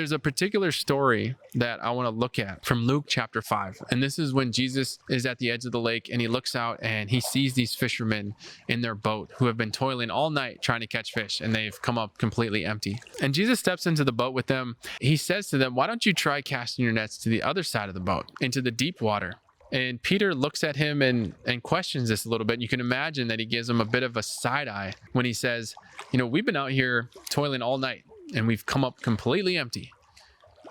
there's a particular story that I want to look at from Luke chapter 5. And this is when Jesus is at the edge of the lake and he looks out and he sees these fishermen in their boat who have been toiling all night trying to catch fish, and they've come up completely empty. And Jesus steps into the boat with them. He says to them, "Why don't you try casting your nets to the other side of the boat, into the deep water?" And Peter looks at him and questions this a little bit. And you can imagine that he gives him a bit of a side eye when he says, "We've been out here toiling all night and we've come up completely empty.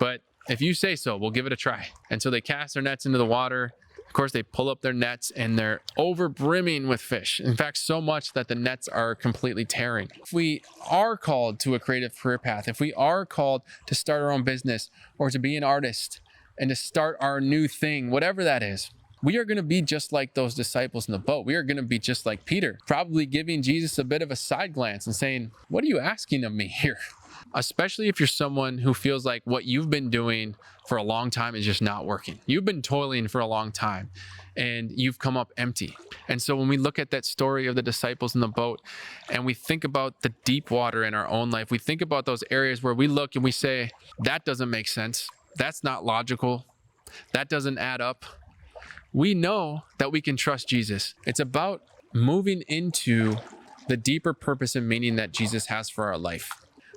But if you say so, we'll give it a try." And so they cast their nets into the water. Of course, they pull up their nets and they're over brimming with fish. In fact, so much that the nets are completely tearing. If we are called to a creative career path, if we are called to start our own business or to be an artist and to start our new thing, whatever that is, we are going to be just like those disciples in the boat. We are going to be just like Peter, probably giving Jesus a bit of a side glance and saying, "What are you asking of me here?" Especially if you're someone who feels like what you've been doing for a long time is just not working. You've been toiling for a long time and you've come up empty. And so when we look at that story of the disciples in the boat and we think about the deep water in our own life, we think about those areas where we look and we say, "That doesn't make sense. That's not logical. That doesn't add up." We know that we can trust Jesus. It's about moving into the deeper purpose and meaning that Jesus has for our life.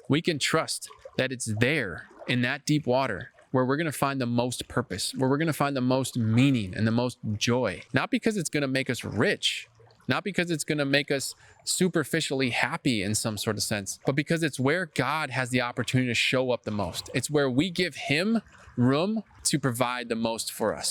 We can trust that it's there in that deep water where we're going to find the most purpose, where we're going to find the most meaning and the most joy. Not because it's going to make us rich, not because it's going to make us superficially happy in some sort of sense, but because it's where God has the opportunity to show up the most. It's where we give him room to provide the most for us.